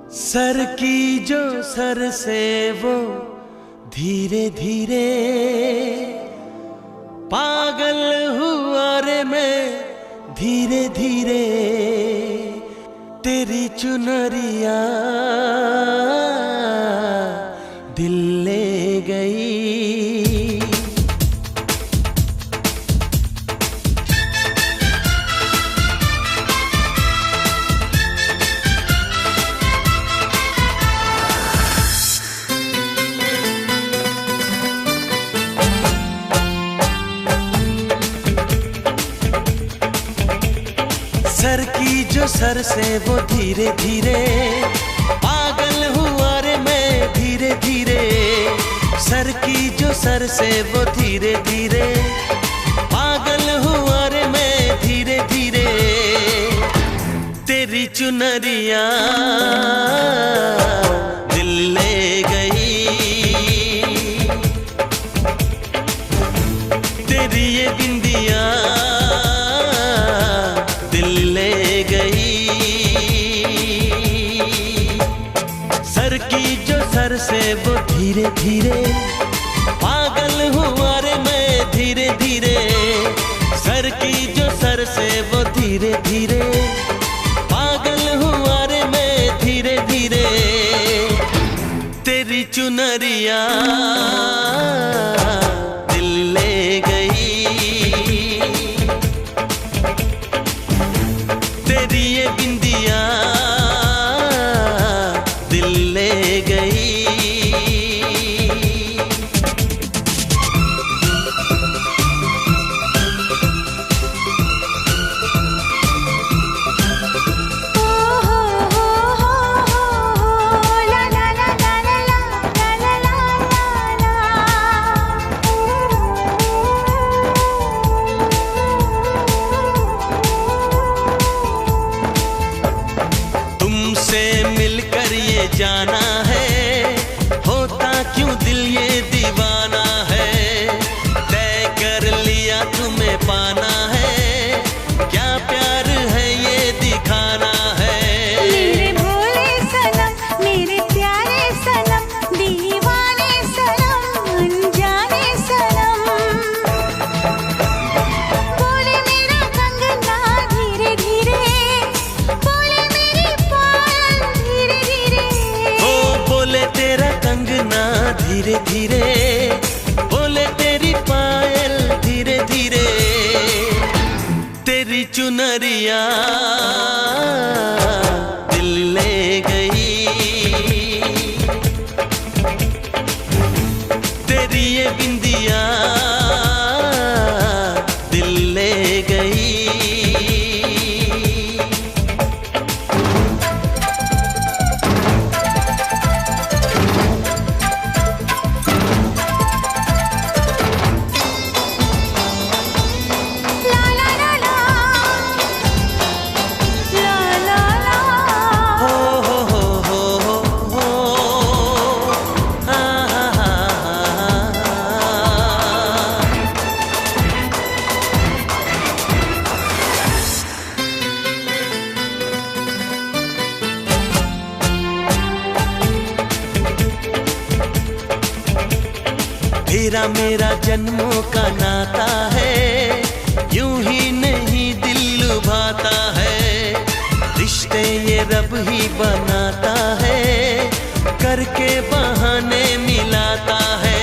Sir की जो sir से वो धीरे धीरे पागल हुआ रे मैं धीरे धीरे तेरी चुनरिया दिल ले गई। सर की जो सर से वो धीरे धीरे पागल हुआ रे मैं धीरे धीरे। सर की जो सर से वो धीरे धीरे पागल हुआ रे मैं धीरे धीरे तेरी चुनरिया दिल ले गई। तेरी ये बिंदिया सर की जो सर से वो धीरे धीरे पागल हुआ रे मैं धीरे धीरे। सर की जो सर से वो धीरे धीरे पागल हुआ रे मैं धीरे धीरे तेरी चुनरिया दिल ले गई। तेरी ये बिंदिया दिल ले गई। तुमसे मिलकर ये जाना है होता क्यों दिल ये दीवाना है। तय कर लिया तुम्हें पाना है क्या प्यार है ये दिखाना है। मेरे भोले सनम मेरे प्यारे सनम दीवाने सनम अनजाने सनम। बोले मेरा कंगना धीरे धीरे बोले मेरी पायल धीरे धीरे। ओ बोले तेरा कंगना धीरे धीरे बोले तेरी पायल धीरे धीरे तेरी चुनरिया दिल ले गई। तेरी ये बिंदिया दिल ले गई। तेरा मेरा जन्मों का नाता है यूं ही नहीं दिल लुभाता है। रिश्ते ये रब ही बनाता है करके बहाने मिलाता है।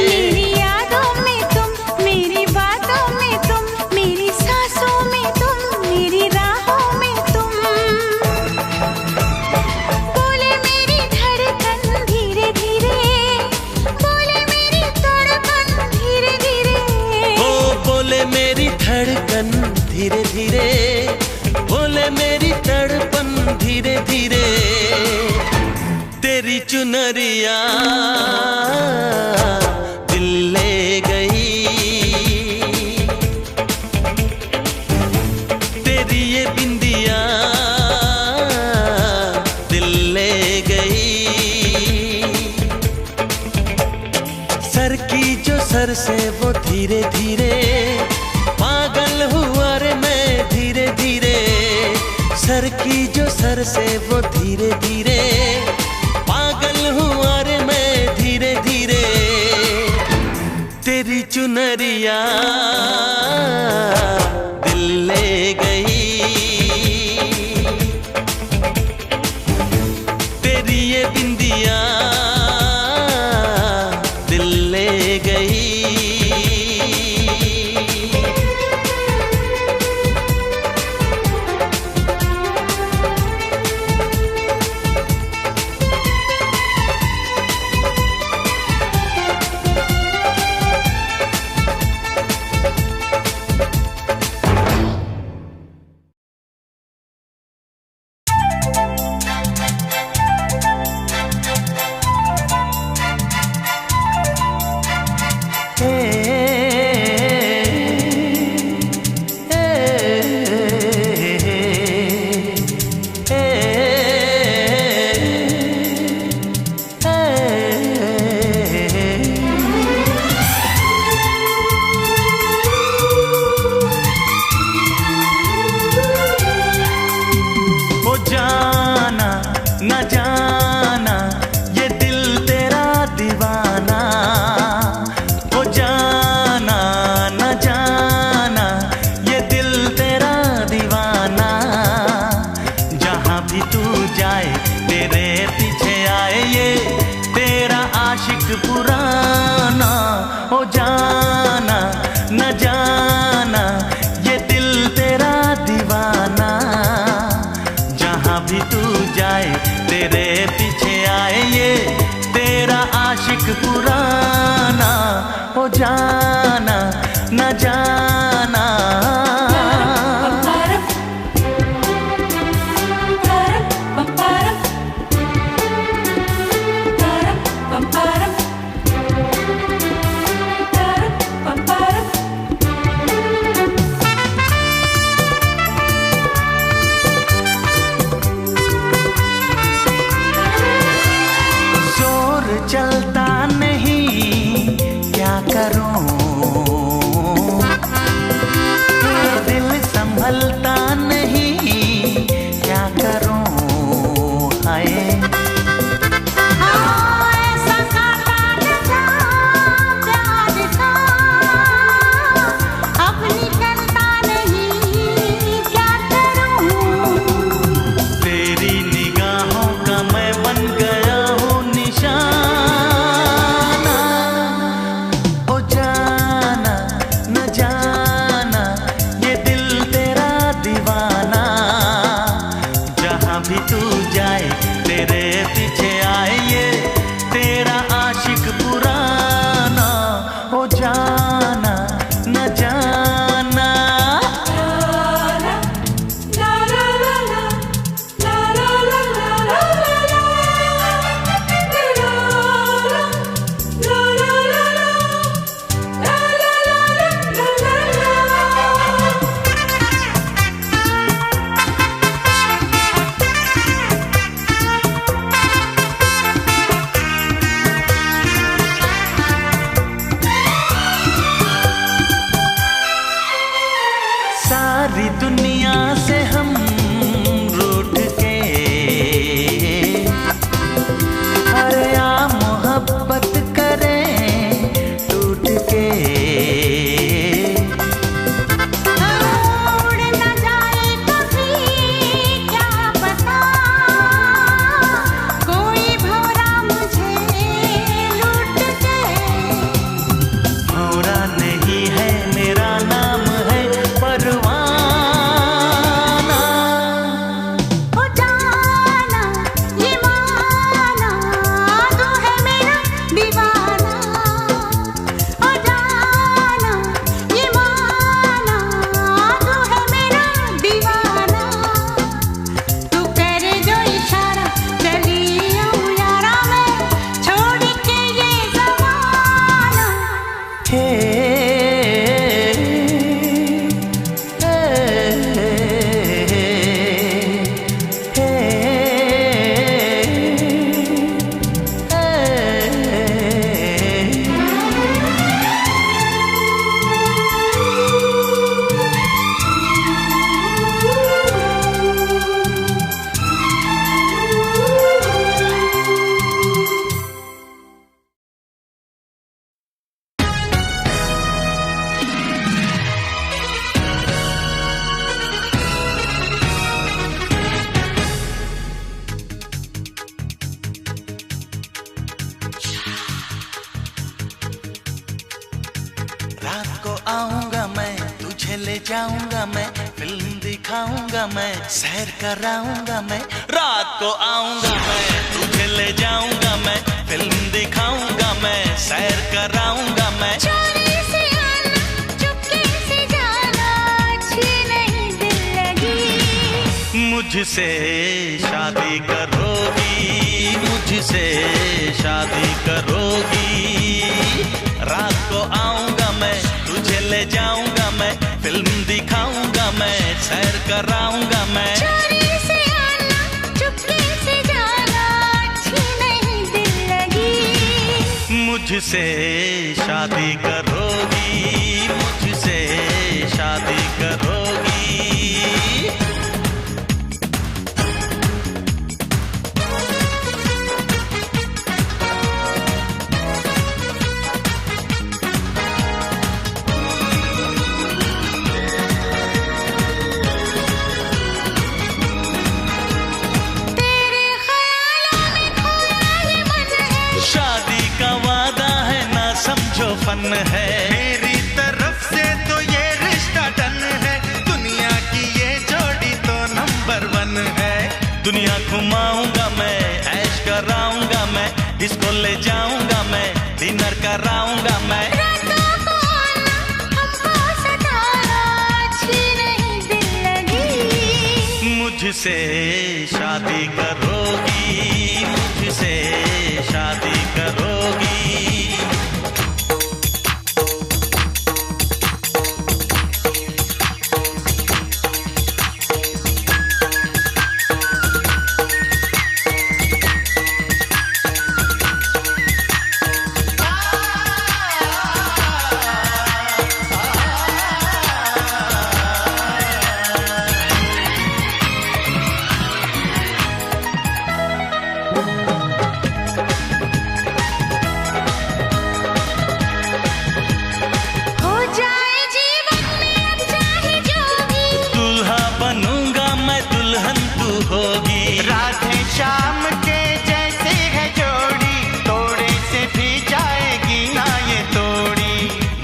मेरी यादों में तुम मेरी बातों में तुम मेरी सांसों में तुम मेरी राहों में तुम। बोले मेरी धड़कन धीरे धीरे बोले मेरी तड़पन धीरे धीरे। ओ बोले मेरी धड़कन धीरे धीरे बोले मेरी तड़पन धीरे धीरे तेरी चुनरिया दिल ले गई। तेरी ये बिंदिया दिल ले गई। सर की जो सर से वो धीरे धीरे पागल हुआ रे मैं धीरे धीरे। सर की जो सर से वो धीरे धीरे, पागल हुआ रे मैं धीरे धीरे। तेरी चुनरिया दिल ले गई, तेरी ये बिंदिया दिल ले गई। पुराना हो जाना न जाना, ये दिल तेरा दीवाना। जहाँ भी तू जाए तेरे पीछे आए ये तेरा आशिक पुराना हो जाना न जाना। चलता नहीं क्या करूं, ले जाऊंगा मैं, फिल्म दिखाऊंगा मैं, सैर कराऊंगा मैं, रात को आऊंगा मैं, तुझे ले जाऊंगा मैं, फिल्म दिखाऊंगा मैं, सैर कराऊंगा मैं। चोरी से आना, चुपके से जाना, अच्छी नहीं दिल लगी। मुझसे शादी करोगी, मुझसे शादी करोगी, रात को आऊंगा मैं, तुझे ले जाऊंगा मैं, फिल्म दिखाऊंगा मैं, सैर कराऊंगा मैं। चोरी से आना, चुपके से जाना, अच्छी नहीं दिल लगी। मुझसे शादी करोगी, मुझसे शादी करोगी। फन है मेरी तरफ से तो ये रिश्ता डन है, दुनिया की ये जोड़ी तो नंबर 1 है। दुनिया घुमाऊंगा मैं, ऐश कराऊंगा मैं, डिस्को ले जाऊंगा मैं, डिनर कराऊंगा मैं। रातों को आना, हमको सताना, अच्छी नहीं दिल लगी। मुझसे शादी करोगी, मुझसे शादी करोगी। शाम के जैसे है जोड़ी, तोड़े से भी जाएगी ना ये तोड़ी।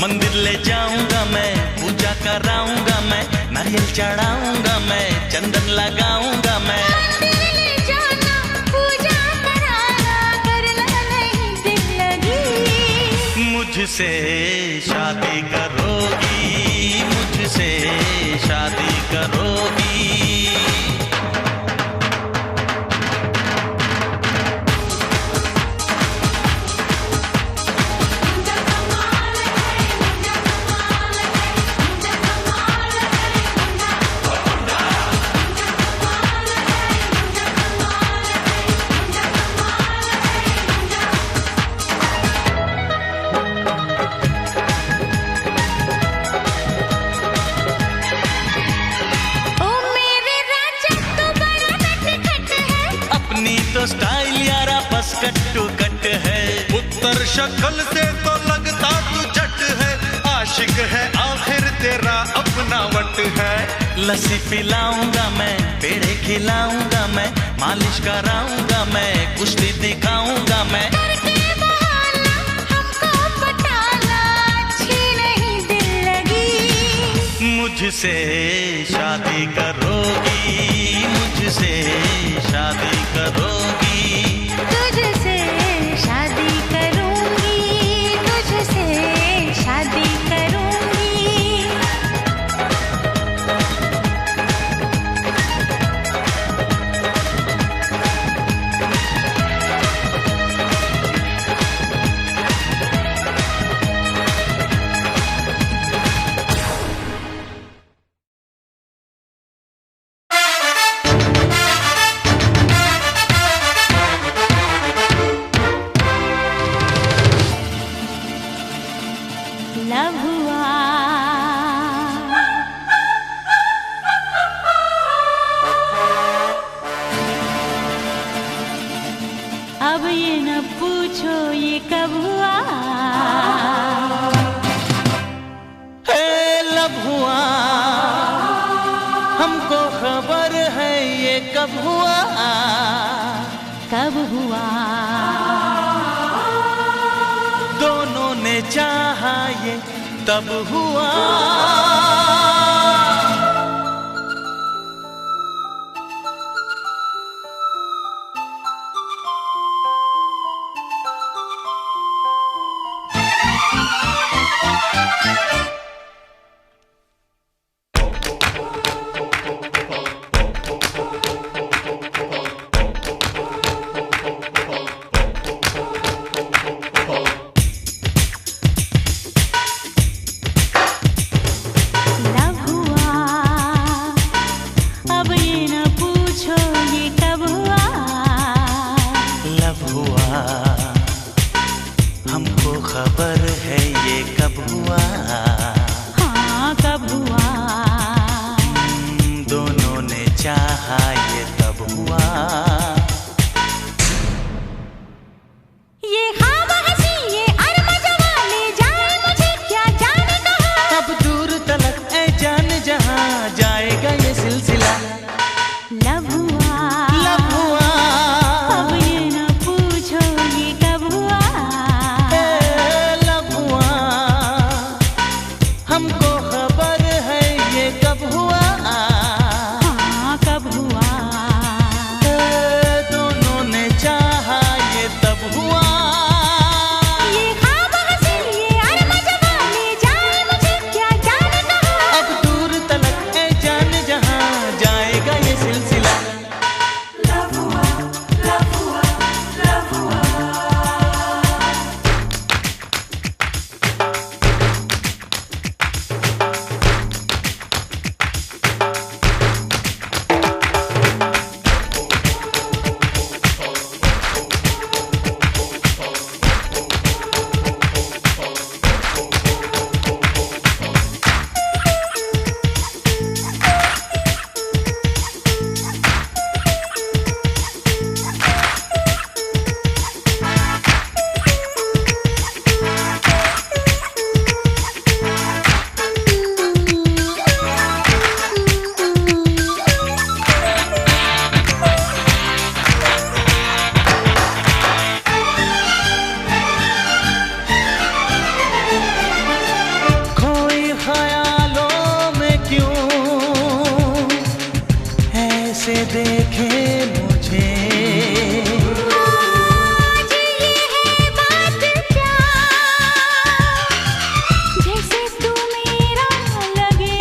मंदिर ले जाऊंगा मैं, पूजा कराऊंगा मैं, नारियल चढ़ाऊंगा मैं, चंदन लगाऊंगा मैं। मंदिर ले जाना, पूजा कराना, करना नहीं दिल लगी। मुझसे शादी करोगी, मुझसे शादी करोगी। तो स्टाइल यारा बस कट्टू कट है, उत्तर शक्ल से तो लगता तू जट है, आशिक है आखिर तेरा अपना वट है। लस्सी पिलाऊंगा मैं, पेड़े खिलाऊंगा मैं, मालिश कराऊंगा मैं, कुश्ती दिखाऊंगा मैं। करके बहाना, हमको पटाना, अच्छी नहीं दिल लगी। मुझसे शादी करोगी, मुझसे शादी करोगी। तुझसे शादी करूंगी, तुझसे शादी करूंगी। लव हुआ, अब ये न पूछो ये कब हुआ। लव हुआ, हमको खबर है ये कब हुआ। कब हुआ, दोनों ने चाहा ये तब हुआ। खबर है ये कब हुआ? हाँ कब हुआ? दोनों ने चाहा ये तब हुआ। ये ख्वाब हंसी ये अरमान जवा ले जाए मुझे क्या जाने कहाँ। अब दूर तलक ऐ जान जहाँ जाएगा ये सिलसिला। लब हुआ, लब हुआ, अब ये न पूछो ये कब हुआ। लब हुआ, हमको खबर है ये कब हुआ। हाँ कब हुआ? दोनों ने चाहा ये तब हुआ। ये ख्वाब हंसी ये अरमान जवा ले जाए मुझे क्या जाने कहाँ। अब दूर तलक ऐ जान जहाँ जाएगा ये सिलसिला। खोई ख्यालों में क्यों ऐसे देखे मुझे। आज ये है बात क्या जैसे तू मेरा लगे।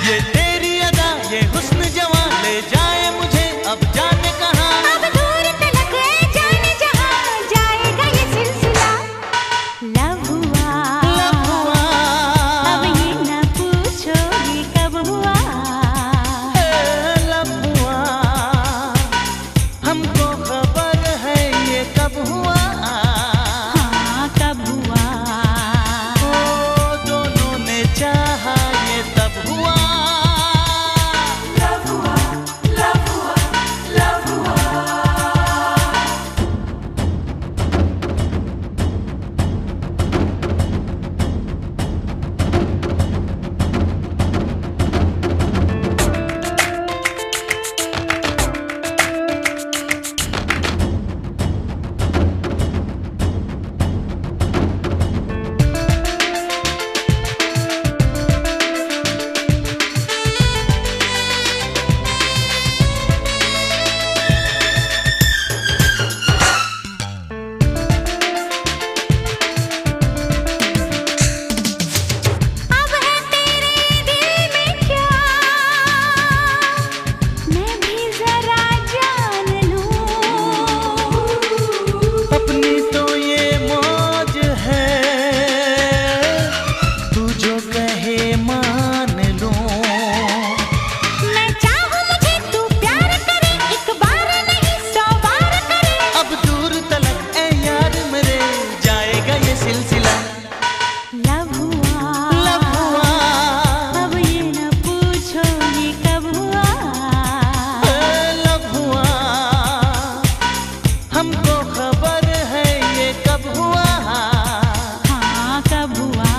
ये तेरी अदा ये हुस्न जवां ले जाए मुझे अब जाने कहाँ। अब दूर तलक है जाने जहाँ जाएगा ये सिलसिला। लब हुआ, लब हुआ, अब ये न पूछो ये कब हुआ। लब हुआ, हमको खबर है ये कब हुआ। हाँ कब हुआ? ओ दोनों ने चाहा ये तब हुआ। अब है तेरे दिल में क्या मैं भी जरा जान लूं। अपनी तो ये मौज है तू जो कहे मान लूं। मैं चाहूं मुझे तू प्यार करे एक बार नहीं 100 बार करे। अब दूर तलक ऐ यार मेरे जाएगा ये सिलसिला। लब हुआ, लब हुआ, अब ये न पूछो ये कब हुआ। लब हुआ, हमको खबर है ये कब हुआ। हाँ कब हुआ?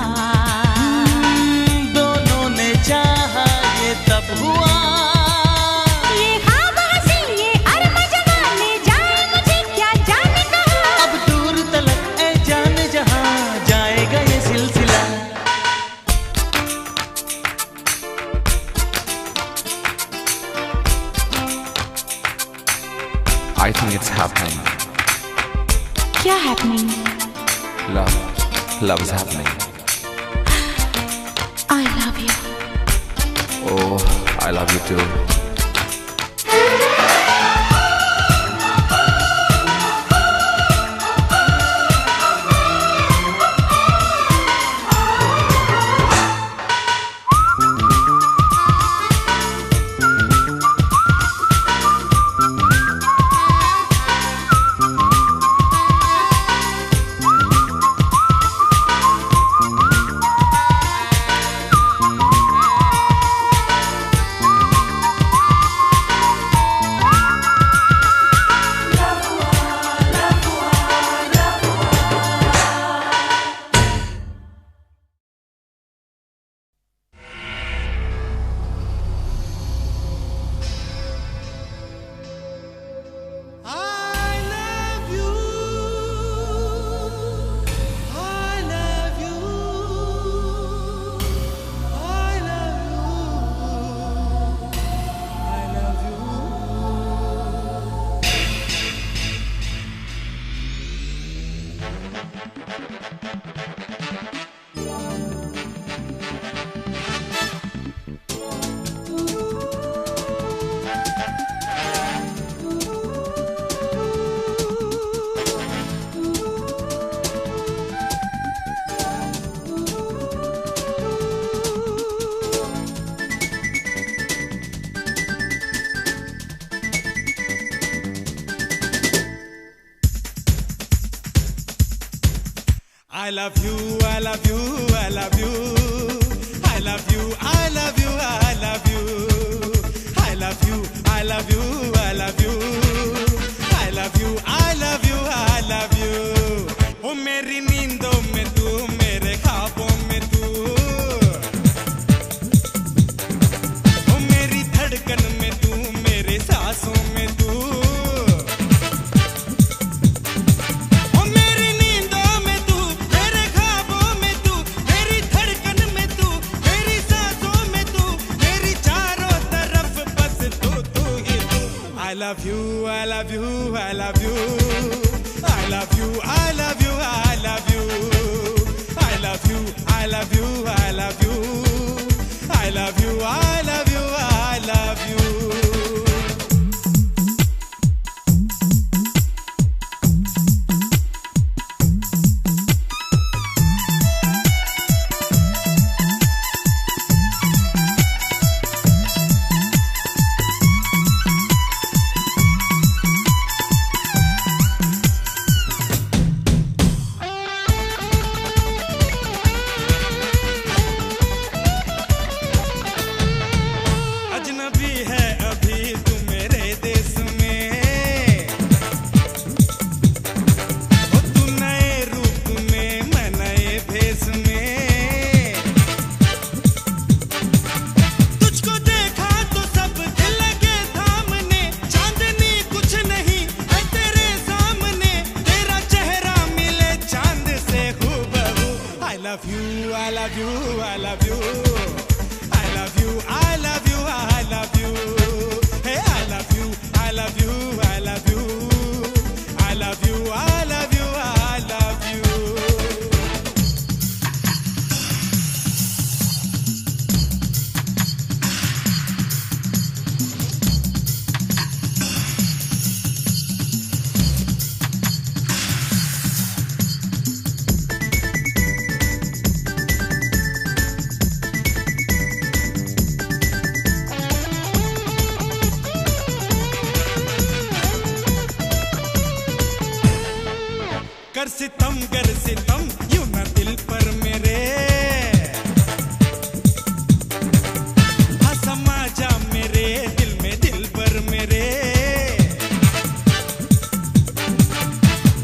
दोनों ने चाहा ये तब हुआ। ये ख्वाब हंसी ये अरमान जवा ले जाए मुझे क्या जाने कहाँ। अब दूर तलक ऐ जान जहाँ जाएगा ये सिलसिला। I think it's happening. क्या happening? Love. Love is happening. I love you. Oh, I love you too. I love you, I love you, I love you. I love you, I love you, I love you. I love you, I love you, I love you. I love you, I love you, I love you. ओ मेरी नींदों में तू, मेरे ख्वाबों में तू, ओ मेरी धड़कन में तू, मेरे सांसों में तू, ओ मेरी नींदों में तू, मेरे ख्वाबों में तू, मेरी धड़कन में तू, मेरी सांसों में तू, मेरी चारों तरफ बस तू तू ही तू. I love you, I love you, I love you. I love you, I love you, I love you. I love you, I love you, I love you. I love you, I love you, I love you. अजनबी है अभी तू मेरे देश में, ओ तू नए रूप में, मैं नए भेष में. तुझको देखा तो सब दिल लगे थामने, चांदनी कुछ नहीं है तेरे सामने, तेरा चेहरा मिले चांद से हूबहू. I love you, I love you, I love you. I love you, I love you, I love you. Hey, I love you, I love you, I love you. I love you, I love you, I love you. कर सितम यूं ना दिल पर मेरे, हाँ समा जा मेरे दिल में दिल पर मेरे.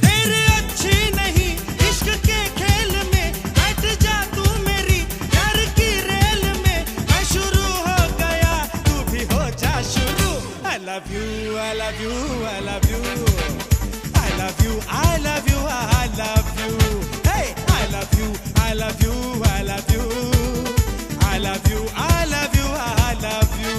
तेरे अच्छी नहीं इश्क के खेल में, बैठ जा तू मेरी प्यार की रेल में. मैं शुरू हो गया तू भी हो जा शुरू. I love you, I love you, I love you. I love you, I love you, I love you. Hey, I love you, I love you, I love you. I love you, I love you, I love you.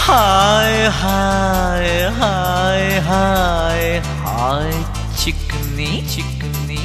हाय हाय हाय हाय हाय चिकनी चिकनी.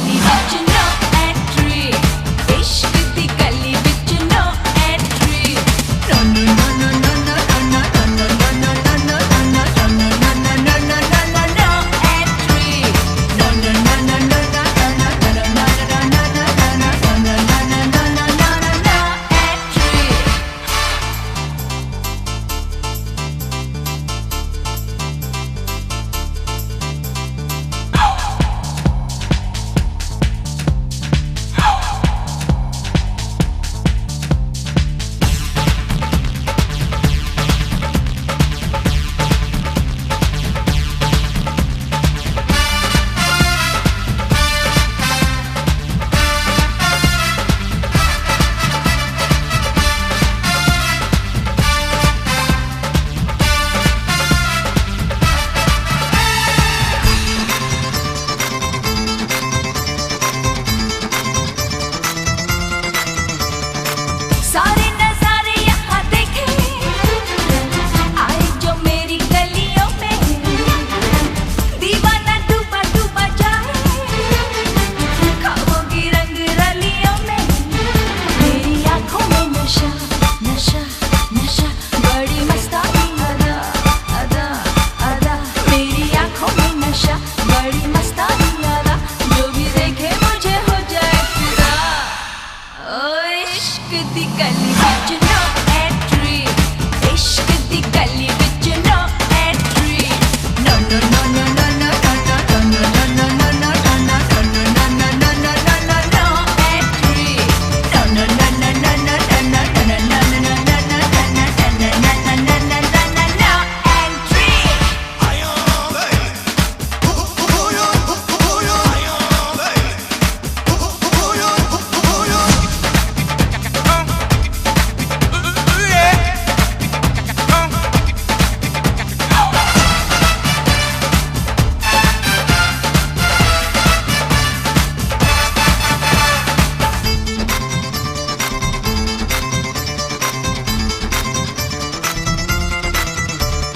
गली विच no entry, इश्क दी गली विच no entry. No no no no no no no no no no no no no no no no entry. No no no no no no no no no entry. सारे नजारे यहाँ देखे आए जो मेरी गलियों में, दीवाना डूबा डूबा जाए खाओगी रंग रलियों में। मेरी आंखों में नशा नशा नशा, बड़ी मस्तानी अदा अदा अदा। मेरी आंखों में नशा बड़ी मस्तानी अदा, जो भी देखे मुझे हो जाए फिदा। ओ इश्क दी गली विच नो एंट्री, इश्क दी गली विच no entry. No no no no no no no no no no no no entry. No no no no no no no no entry.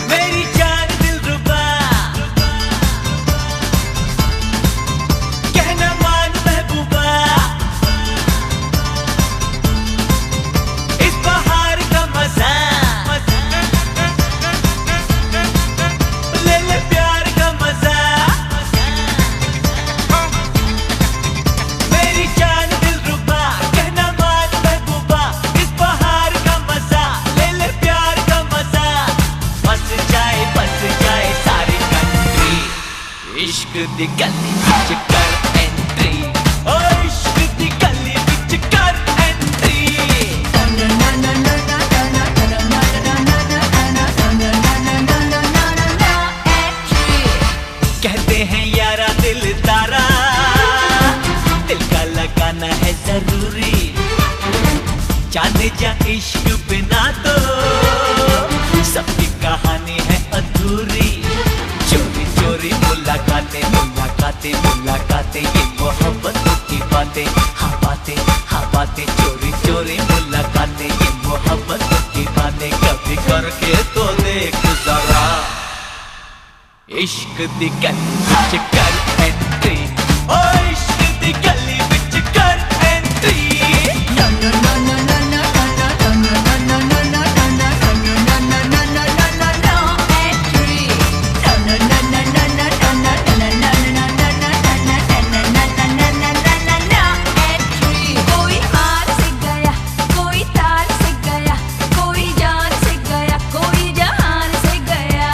मेरी जान दिलरुबा, कहना मान महबूबा, इस बहार का मजा ले ले प्यार का मजा। मेरी जान दिलरुबा, कहना मान महबूबा, इस बहार का मजा ले ले प्यार का मजा। बस जाए सारी कंट्री, इश्क दी गली विच कर एंट्री। ओ इश्क दी गली विच कर एंट्री। कहते हैं यारा दिल तारा, दिल का लगाना है जरूरी। जाने जा इश्क बिना तो सबकी कहानी है अधूरी। चोरी चोरी मुलाकातें मुलाकातें मुलाकातें, ये मोहब्बतों की बातें, हाँ बातें। चोरी चोरी मुलाकातें, ये मोहब्बतों की बातें। कभी करके तो देख जरा, इश्क दी गली विच कर एंट्री। ओ इश्क दी गली विच कर entry. No no no no no no no no no no no entry. No no no no no no entry. कोई हार से गया, कोई तार से गया, कोई जान से गया, कोई जहान से गया।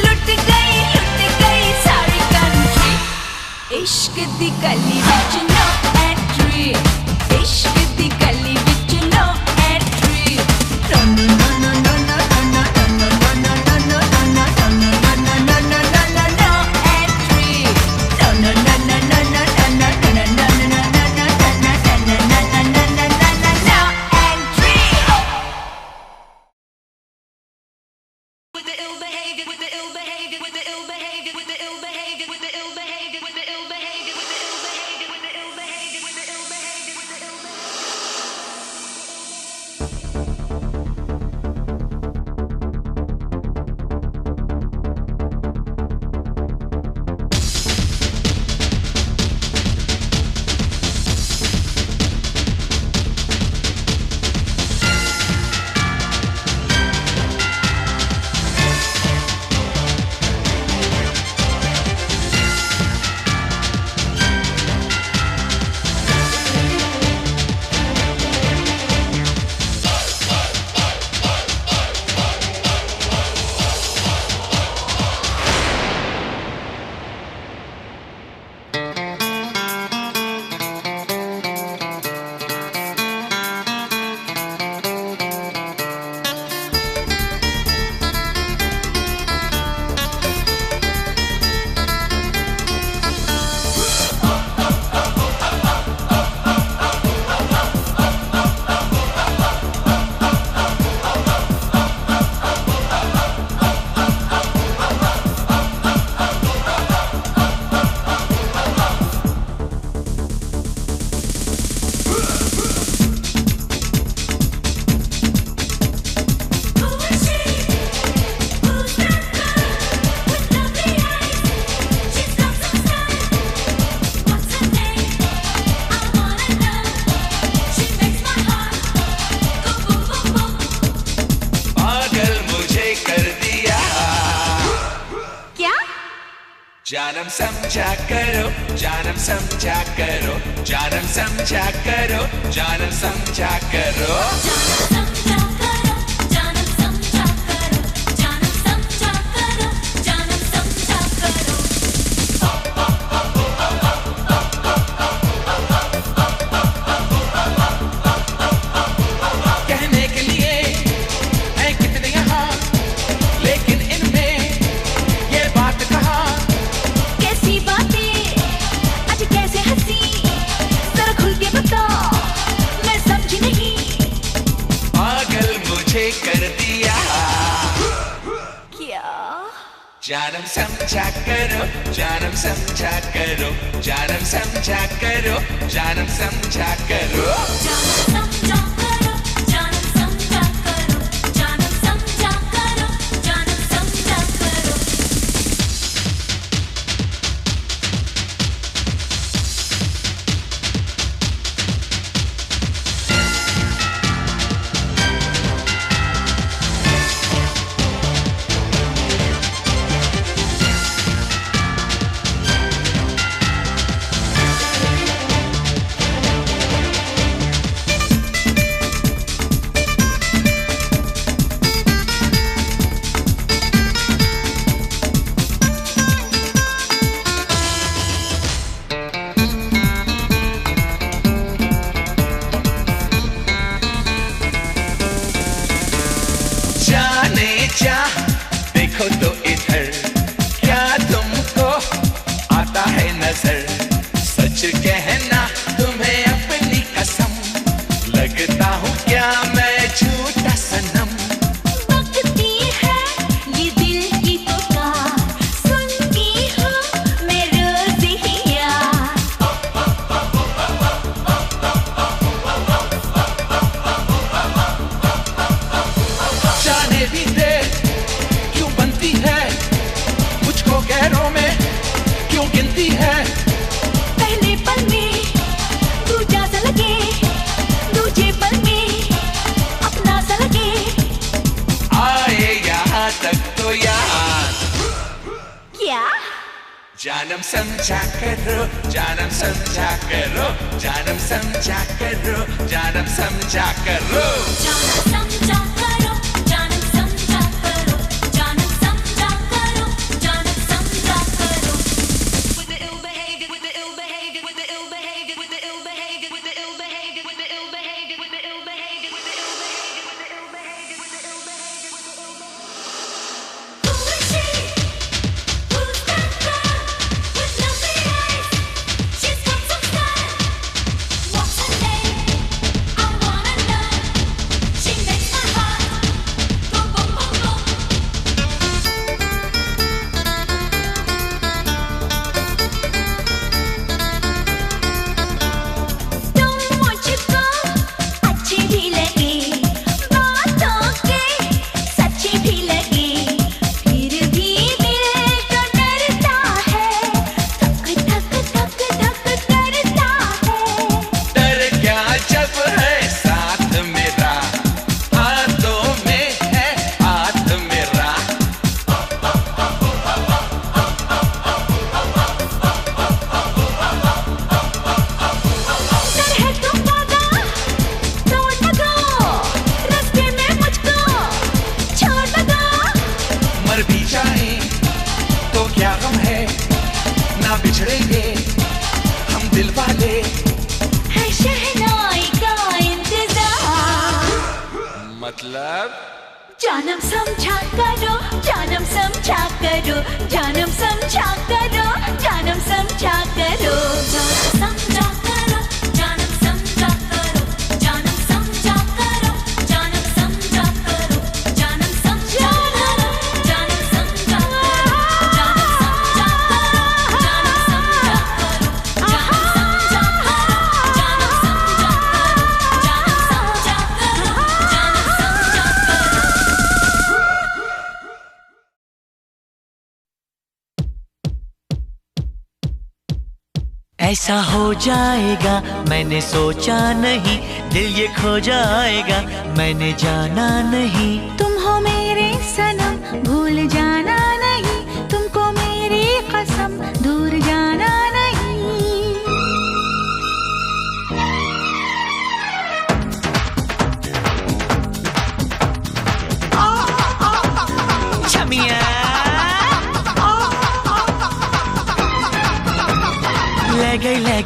लुट गई सारी कंट्री, इश्क दी गली विच नो एंट्री, इश्क दी गली विच no entry. No no no no no no no no no entry. No no no no no no entry. With the ill behavior, with the ill behavior, with the ill behavior, with the ill behavior, with the ill behavior, with the ill behavior, with the ill behavior, with the ill behavior, with the ill behavior, with the ill behavior. जानम समझा करो, जानम समझा करो, जानम समझा करो, जानम समझा करो। कहने के लिए है कितने यहाँ, लेकिन इनमें ये बात कहाँ। कैसी बातें आज कैसे हंसी, जरा खुल के बता, मैं समझी नहीं। पागल मुझे कर दिया क्या? जानम समझा करो, जानम समझा करो, जानम समझा करो, जानम समझा करो। देखो तो इधर, क्या तुमको आता है नजर? सच कहना तुम्हें अपनी कसम, लगता हूँ क्या मैं झूठा सनम? बकती है ये दिल की पुकार, सुनती हूँ मैं रोज ही यार। जाने भी दे क्यों बनती है, मुझको गैरों में क्यों गिनती है? पहले पल में दूजा सा लगे, दूजे पल में अपना सा लगे। आए यहाँ तक तो यार, क्या? जानम समझा करो, जानम समझा करो, जानम समझा करो, जानम समझा करो। बिछड़ेंगे हम दिल वाले, है शहनाई का इंतजार। मतलब जानम समझा करो, जानम समझा करो, जानम समझा करो, जानम समझा करो, जानम समझा करो, जानम समझा करो, जानम समझा करो, जानम समझा करो, जानम समझा करो, जानम समझा करो, जानम समझा करो, जानम समझा करो, जानम समझा करो, जानम समझा करो, जानम समझा करो, जानम समझा करो। ऐसा हो जाएगा मैंने सोचा नहीं, दिल ये खो जाएगा मैंने जाना नहीं। तुम हो मेरे सनम, भूल जाना नहीं, तुमको मेरी कसम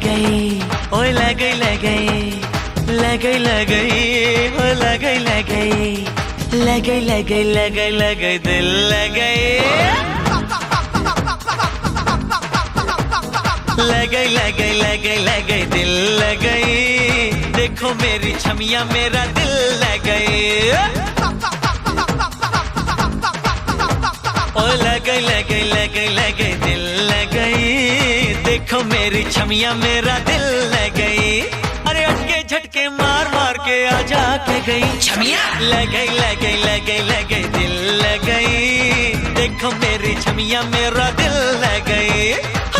गई, ओए लग गई लग गई, लग गई लग गई, ओ लग गई लग गई, लग गई लग गई लग गई लग गई दिल लग गई, लग गई लग गई लग गई लग गई दिल लग गई, देखो मेरी छमिया मेरा दिल लग गई, ओ लग गई लग गई लग गई लग गई दिल लग गई, देखो मेरी छमिया मेरा दिल लग गई, अरे अटके झटके मार मार के आजा के गई छमिया, लग गई लग गई लग गई लग गई दिल लग गई, देखो मेरी छमिया मेरा दिल लग गई,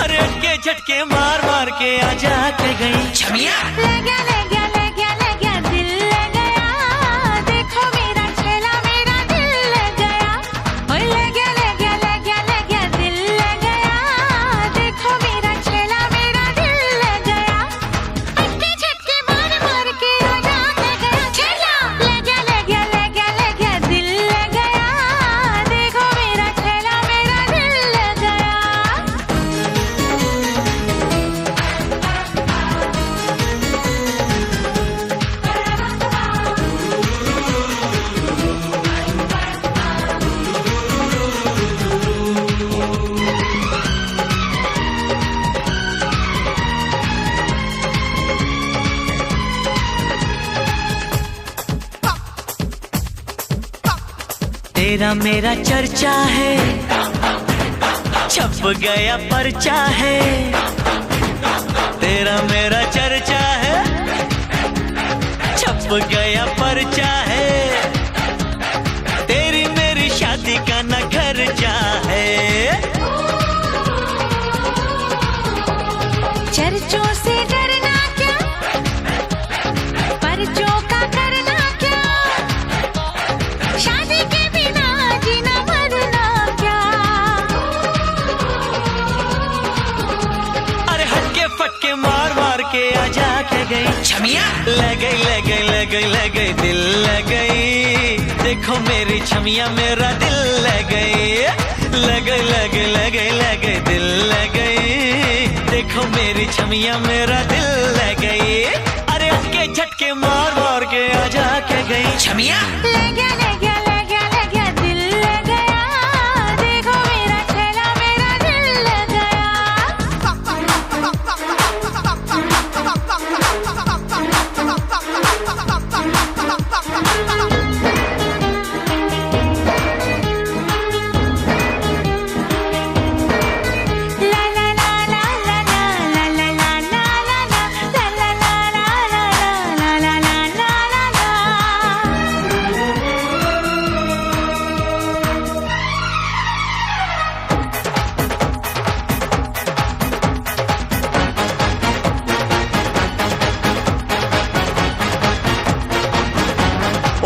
अरे अटके झटके मार मार के आजा के गई छमिया, लग गया लग गया लग गया लग गया दिल लग गया, देखो मेरा छेला मेरा दिल लग गया, ओए लग गया लग गया लग गया लग गया दिल लग गया, देखो मेरा छेला मेरा दिल लग गया, अटके झटके मार मार के आजा के गया छेला, लग गया लग गया लग गया लग गया दिल लग गया, देखो मेरा छेला मेरा दिल लग गया। तेरा मेरा चर्चा है, छप गया पर्चा है, तेरा मेरा चर्चा है, छप गया पर्चा है, तेरी मेरी शादी का न खर्चा है, चर्चों से डरना क्या, पर्चों का करना क्या, शादी के बिना जीना मरना क्या, अरे हटके फटके मार मार के आजा के गई छमिया, लग गई लग गई लग गई लग गई दिल लग गई, देखो मेरी छमिया मेरा दिल लग गई, लग गई लग गई लग गई लग गई दिल लग गई, देखो मेरी छमिया मेरा दिल लग गई, अरे हटके झटके मार मार के आजा के गई छमिया, लग गया लग गया लग गया लग गया दिल लग गया, देखो मेरा छेला मेरा दिल लग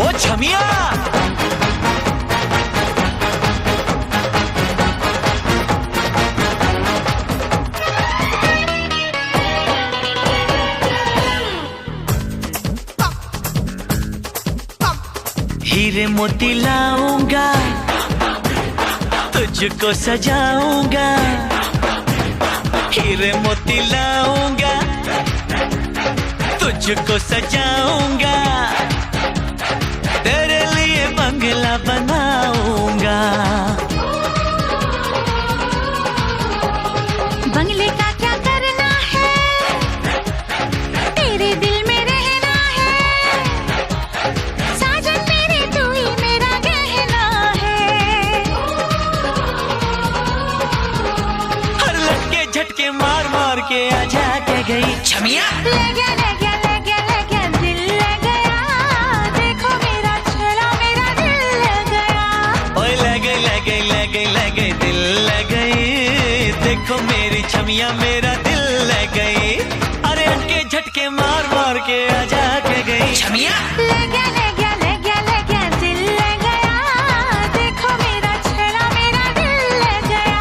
ओ छमिया, हीरे मोती लाऊंगा, तुझको सजाऊंगा, हीरे मोती लाऊंगा, तुझको सजाऊंगा, तेरे लिए बंगला बनाऊंगा, बंगले का क्या करना है, तेरे दिल में रहना है, साजन मेरे तू ही मेरा गहना है, हर लटके झटके मार मार के आजा के गई छमिया, लग गया लग गया लग गया लग गया दिल लग गया, देखो मेरा छेला मेरा दिल लग गया, ओए लग गई लग गई लग गई लग गई दिल लग गई, देखो मेरी छमिया मेरा दिल लग गई, अरे अटके झटके मार मार के आजा के गई छमिया, लग गया लग गया लग गया लग गया दिल लग गया, देखो मेरा छेला मेरा दिल लग गया,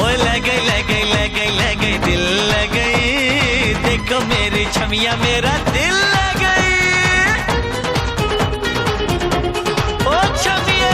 ओए लग गई लग गई लग गई लग गई दिल लग गई, देखो मेरी छमिया मेरा दिल लग गई, ओ छमिया,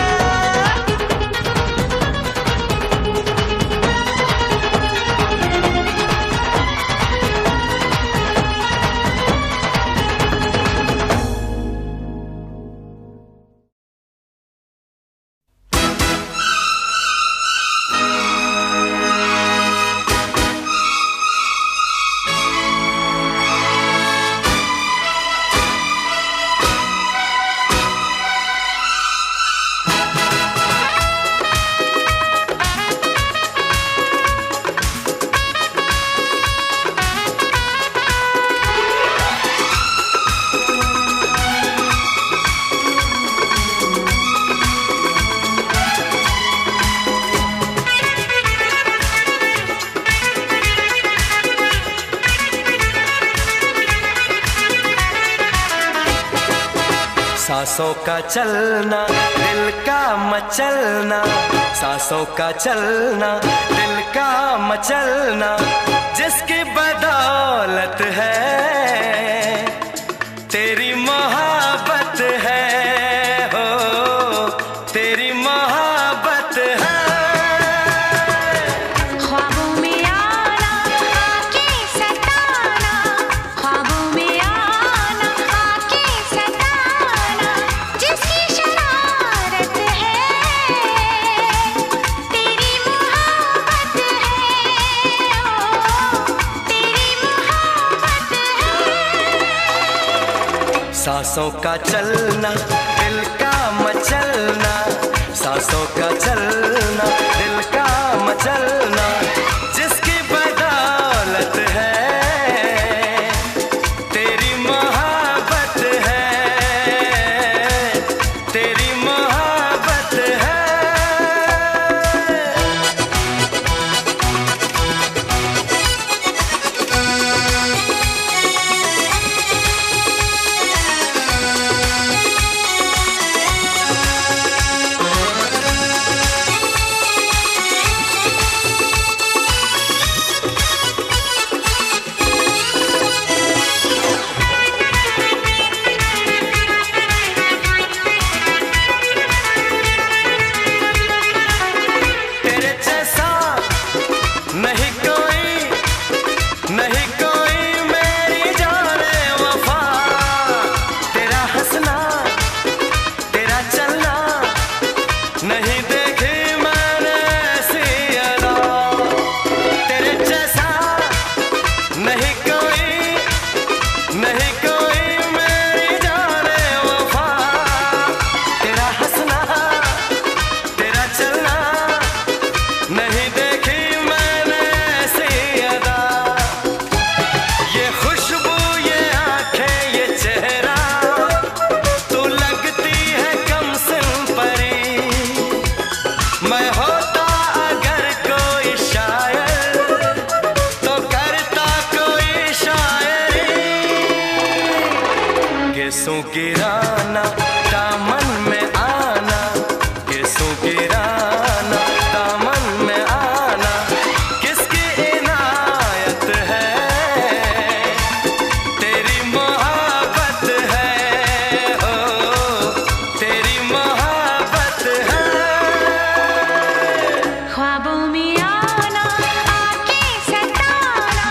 सांसों का चलना, दिल का मचलना, सांसों का चलना, दिल का मचलना, जिसकी बदौलत है तेरी मोहब्बत है, हो तेरी मोहब्बत है। ख्वाबों में आना, आके सताना, ख्वाबों में आना, आके सताना, जिसकी शरारत है तेरी मोहब्बत है, ओ तेरी मोहब्बत है। सांसों का चलना, दिल का मचलना, सांसों का चलना, दिल का मचलना, जिसकी बदौलत है तेरी मोहब्बत है, तेरी मोहब्बत है। तेरे जैसा नहीं कोई, नहीं कोई मेरी जाने वफा, तेरा हंसना, तेरा चलना, नहीं देखी मैंने ऐसी अदा, तेरे जैसा नहीं कोई, नहीं कोई मेरी जाने वफा, तेरा हंसना, तेरा चलना, नहीं देखी मैंने ऐसी अदा, ये खुशबू, ये आंखें, ये चेहरा, तू लगती है कमसिन परी, मैं होता अगर कोई शायर तो करता कोई शायरी, गेसों गिराना, दामन में आना, गेसों गिराना, दामन में आना, किसकी इनायत है तेरी मोहब्बत है, हो तेरी मोहब्बत है। ख्वाबों में आना, आके सताना,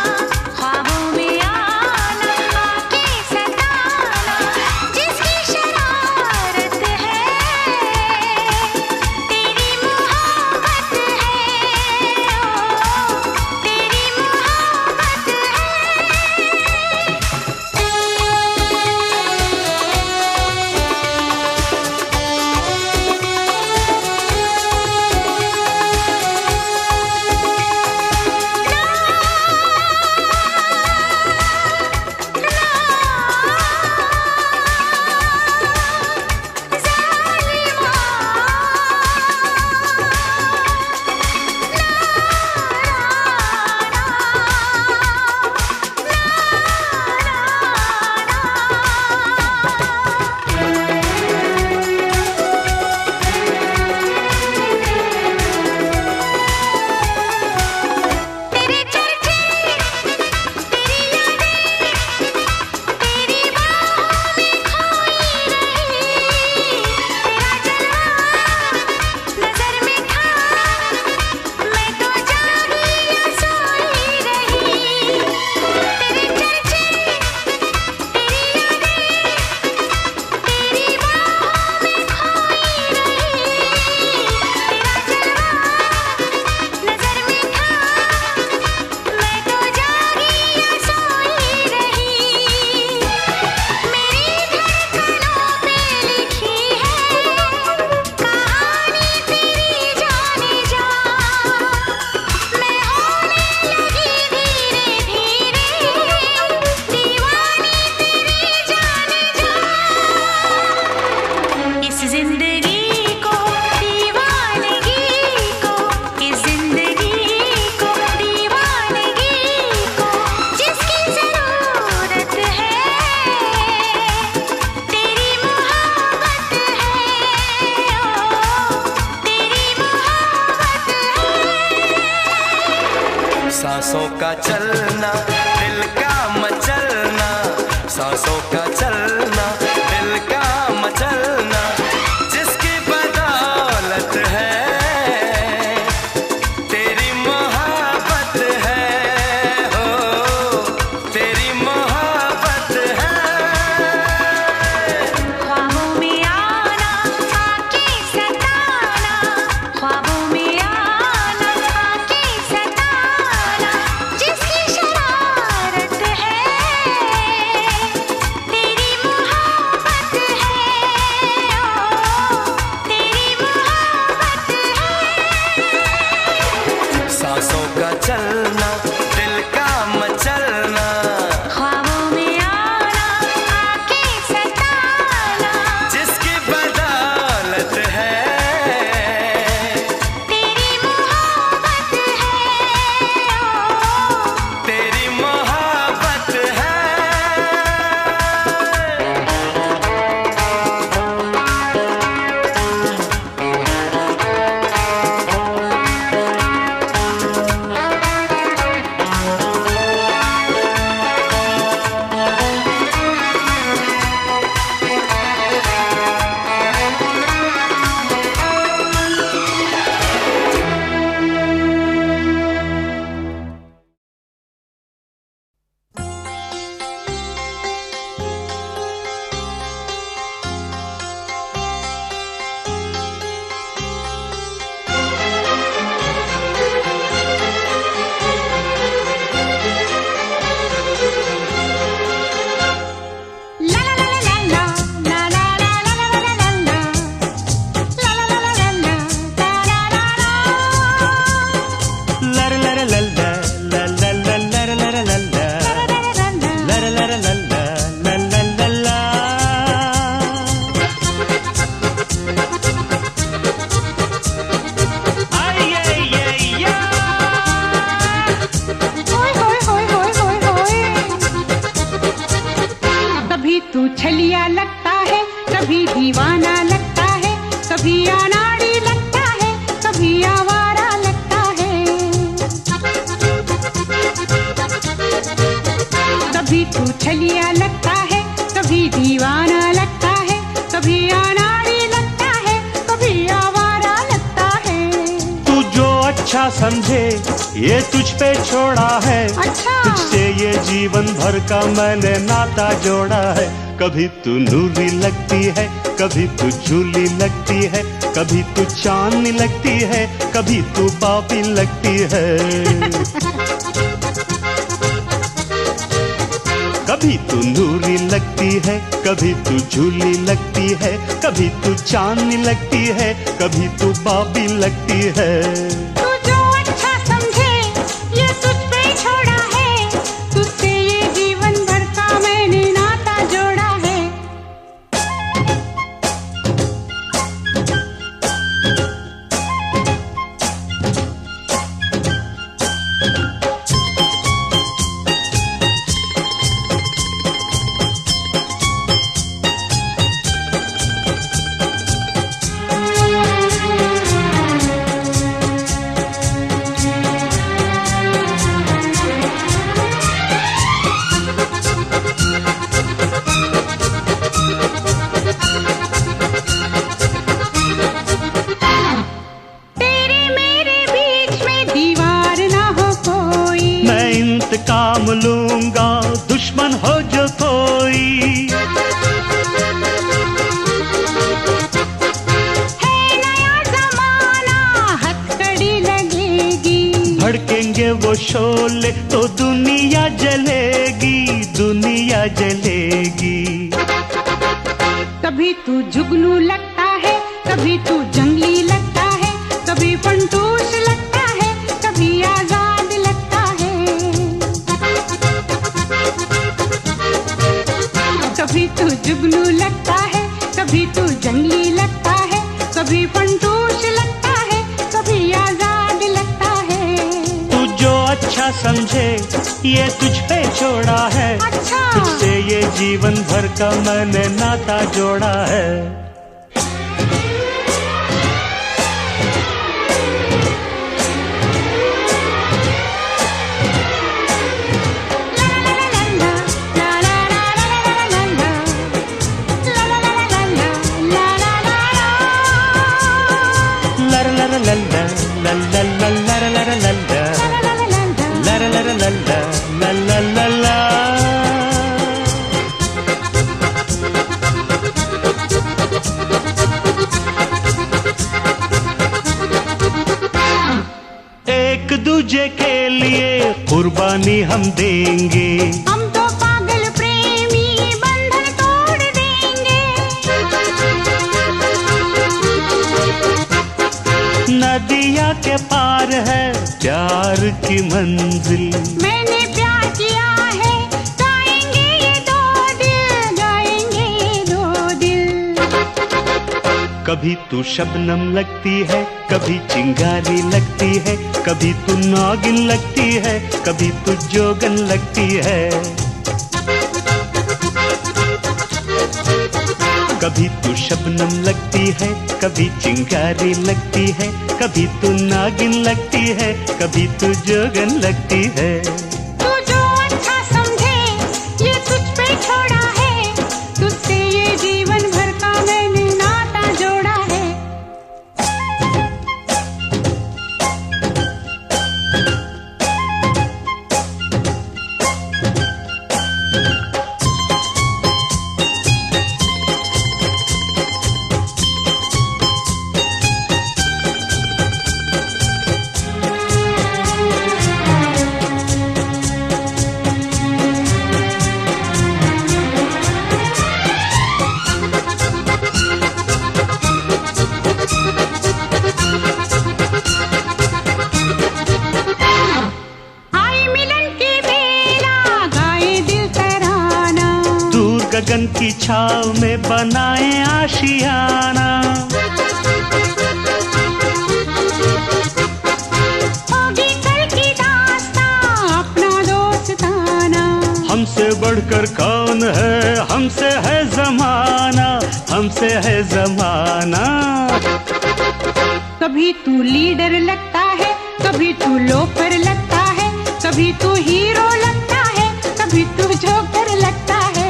ख्वाबों में आना, आके सताना, जिसकी शरारत का चलना, दिल का मचलना, सांसों का चलना, दिल का मचलना, जिसकी बदौलत है तेरी मोहब्बत है, हो तेरी मोहब्बत है। ख्वाबों में आना, आके सताना, ख्वाबों में आना, आके सताना, जिसकी शरारत है तेरी मोहब्बत है, ओ तेरी मोहब्बत है। सांसों का चलना, दिल का मचलना, ख्वाबों में आना, आके सताना, जिसकी बदौलत है तेरी मोहब्बत है, ओ तेरी मोहब्बत है। ला ला ला ला ला ला ला ला ला ला ला ला ला लर लर लल ला ला ला ला लर लर लल ला लर लर लल ला ला ला ला ला। आई ये या होय होय होय होय होय होय। कभी तू छलिया लगता है, कभी दीवाना लगता है, कभी अनाड़ी लगता है, कभी आवारा लगता है। कभी तू छलिया लगता है, कभी दीवाना लगता है, कभी अनाड़ी लगता है, कभी आवारा लगता है। तू जो अच्छा समझे ये तुझ पे छोड़ा है, अच्छा। तुझसे ये जीवन भर का मैंने नाता जोड़ा है। कभी तू नूरी लगती है, कभी तू झूली लगती है, कभी तू चांदनी लगती है, कभी तू पापी लगती है। कभी तू नूरी लगती है, कभी तू झूली लगती है, कभी तू चांदनी लगती है, कभी तू बाबी लगती है। तू जो अच्छा समझे ये तुझ पे छोड़ा है, तुझसे ये जीवन भर का मैंने नाता जोड़ा है। तेरे मेरे बीच में दीवार ना हो कोई, मैं इंतकाम लूंगा दुश्मन हो जो कोई। है नया जमाना हथकड़ी लगेगी, भड़केंगे वो शोले तो दुनिया जलेगी, दुनिया जलेगी। कभी तू जुगनू लगता है, कभी तू जंगली लगता है, कभी फंटूश लगता है, कभी आजाद लगता है। कभी तू जुगनू लगता है, कभी तू जंगली लगता है, कभी फंटूश लगता है, कभी आजाद लगता है। तू जो अच्छा समझे ये तुझ पे छोड़ा है, अच्छा। तुझसे ये जीवन भर का मैंने नाता जोड़ा है। कुर्बानी हम देंगे। हम तो पागल प्रेमी बंधन तोड़ देंगे। नदिया के पार है प्यार की मंजिल। मैंने प्यार किया है, गाएंगे ये दो दिल, गाएंगे ये दो दिल। कभी तू शबनम लगती है, कभी चिंगारी लगती है, कभी तू नागिन लगती है, कभी तू जोगन लगती है। कभी तू शबनम लगती है, कभी चिंगारी लगती है, कभी तू नागिन लगती है, कभी तू जोगन लगती है। तू जो अच्छा समझे ये तुझ पे छोड़ा है, तुझसे ये जीवन भर का मैंने नाता जोड़ा है। आई मिलन की बेला, गाए दिल तराना। गगन की छाव में बनाए आशियाना। होगी कल की दास्तां अपना दोस्ताना। हमसे बढ़कर कौन है, हमसे है जमाना, हमसे है जमाना। कभी तू लीडर लगता है, कभी तू लोफर लगता है, कभी तू हीरो लगता है, कभी तू जोकर लगता है।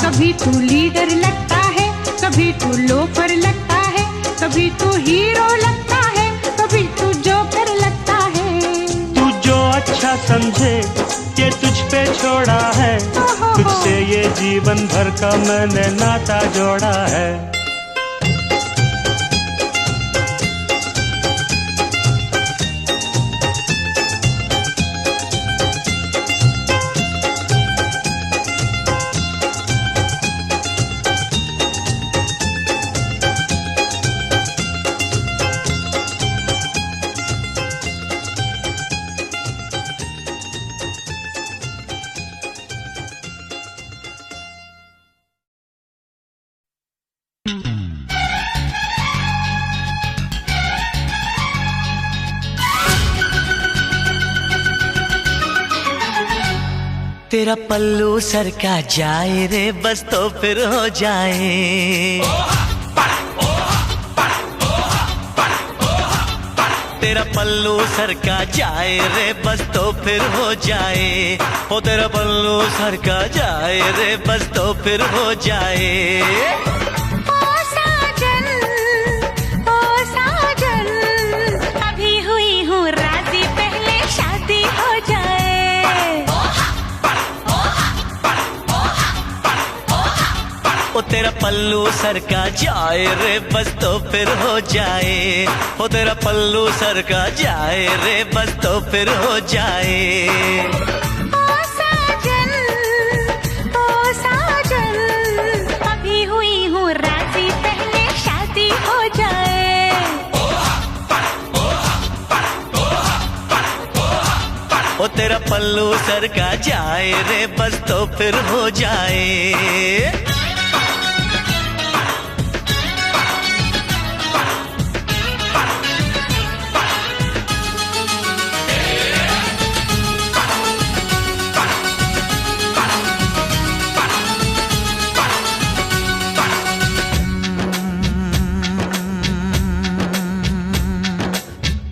कभी तू लीडर लगता है, कभी तू लोफर लगता है, कभी तू हीरो लगता है, कभी तू जोकर लगता है। तू जो अच्छा समझे ये तुझ पे छोड़ा है, तुझसे ये जीवन भर का मैंने नाता जोड़ा है। तेरा पल्लू सर का जाए रे बस तो फिर हो जाए। तेरा पल्लू सर का जाए रे बस तो फिर हो जाए। ओ तेरा पल्लू सर का जाए रे बस तो फिर हो जाए। ओ साजन, अभी हुई हूँ राजी, पहले शादी हो जाए। ओ तेरा पल्लू सर का जाए रे बस तो फिर हो जाए। ओ तेरा पल्लू सर का जाए रे बस तो फिर हो जाए। ओ साजन, अभी हुई हूँ राजी, पहले शादी हो जाए। ओ तेरा पल्लू सर का जाए रे बस तो फिर हो जाए।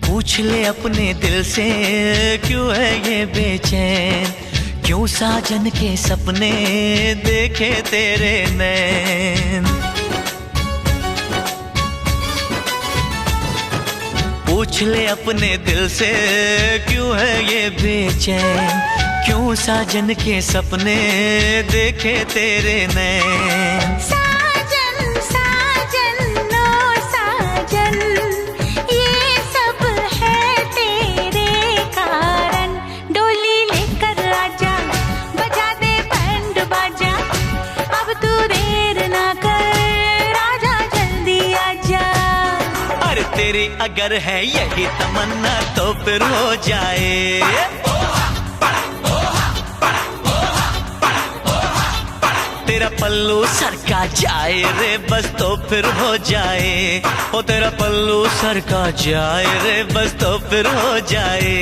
पूछ ले अपने दिल से क्यों है ये बेचैन, क्यों साजन के सपने देखे तेरे नैन। पूछ ले अपने दिल से क्यों है ये बेचैन, क्यों साजन के सपने देखे तेरे नैन। साजन, साजन, नो साजन, ये सब मेरी अगर है यही तमन्ना तो फिर हो जाए। तेरा पल्लू सरका जाए रे बस तो फिर हो जाए। ओ तेरा पल्लू सरका जाए रे बस तो फिर हो जाए।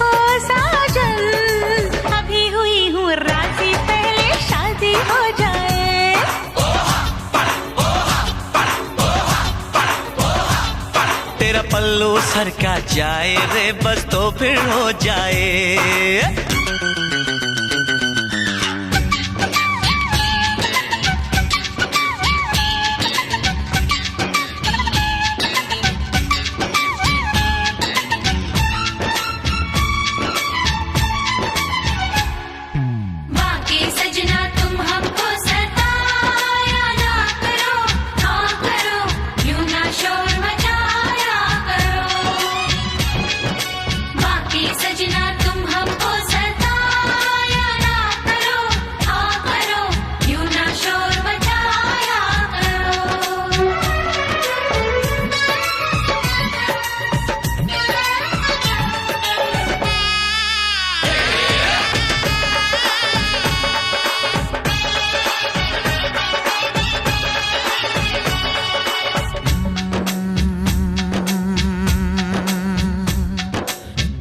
ओ साजन, अभी हुई हूँ राजी, पहले शादी हो जाए। तेरा पल्लू सरका जाए रे बस तो फिर हो जाए।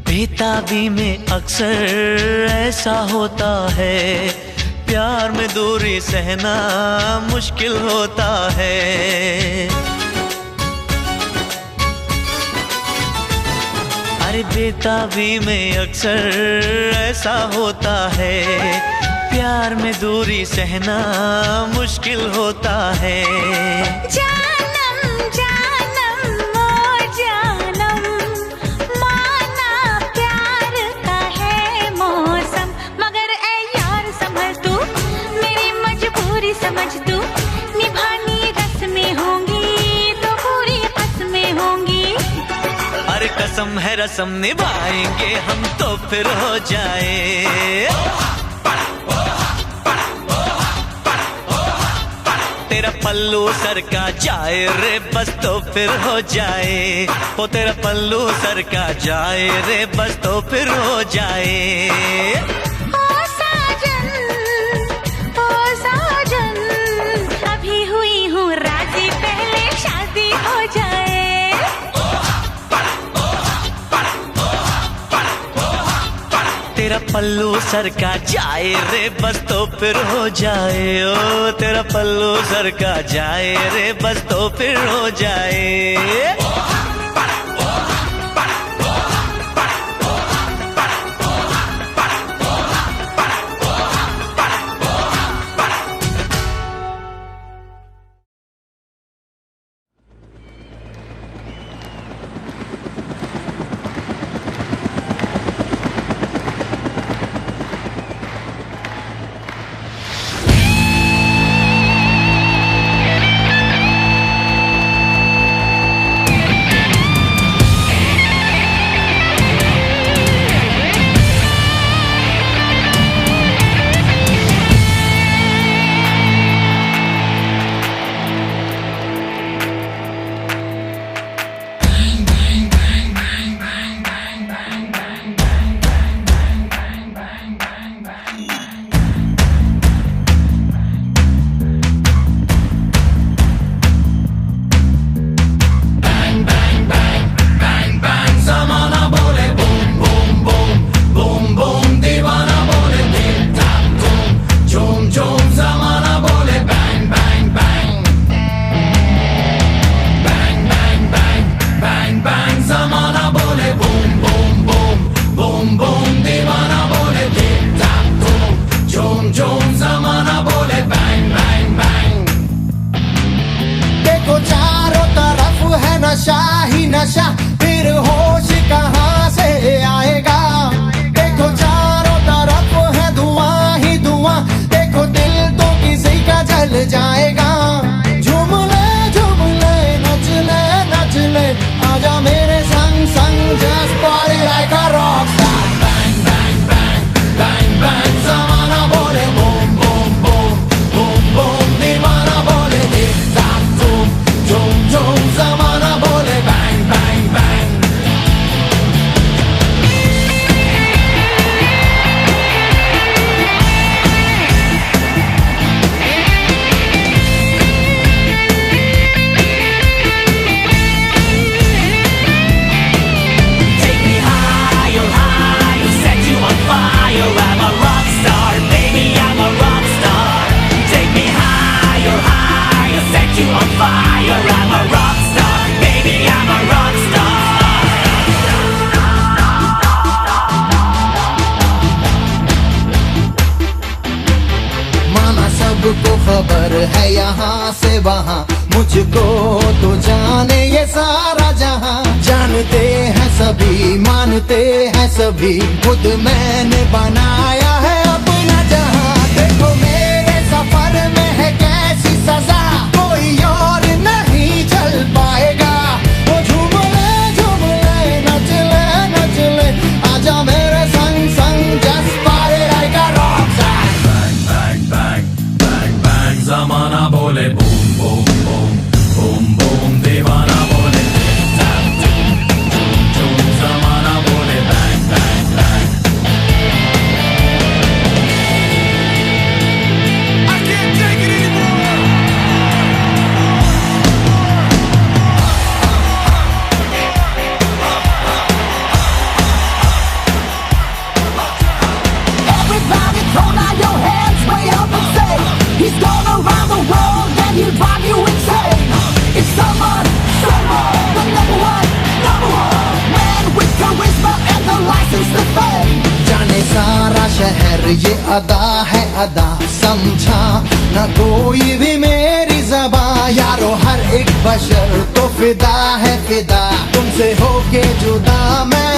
बेताबी में अक्सर ऐसा होता है, प्यार में दूरी सहना मुश्किल होता है। अरे बेताबी में अक्सर ऐसा होता है, प्यार में दूरी सहना मुश्किल होता है। समझ तू निभानी रस्में होंगी तो पूरी कसमें होंगी। अरे कसम है रस्म निभाएंगे हम तो फिर हो जाए। तेरा पल्लू सरका जाए रे बस तो फिर हो जाए। ओ तेरा पल्लू सरका जाए रे बस तो फिर हो जाए। तेरा पल्लू सरका जाए रे बस तो फिर हो जाए। ओ तेरा पल्लू सरका जाए रे बस तो फिर हो जाए। खबर है यहाँ से वहाँ, मुझको तो जाने ये सारा जहाँ। जानते हैं सभी, मानते हैं सभी, खुद मैंने बनाया है अपना जहाँ। देखो मेरे सफर में है कैसी सजा, कोई और नहीं चल पाएगा। वो झूम ले नच ले, आजा मेरे संग संग, just party like a rockstar। Bang bang bang bang, ज़माना बोले boom boom boom, boom boom दीवाना बोले tap tap, झूम ज़माना बोले bang bang bang। I can't take it anymore। Everybody throw down your hands way up and say, he's gone around the world and he'll drive you insane. It's someone, the number one man with charisma and the license to fame. जाने सारा शहर ये अदा है अदा, समझा न कोई भी मेरी ज़बां। यारो हर एक बशर तो फिदा है फिदा, तुमसे होके जुदा मैं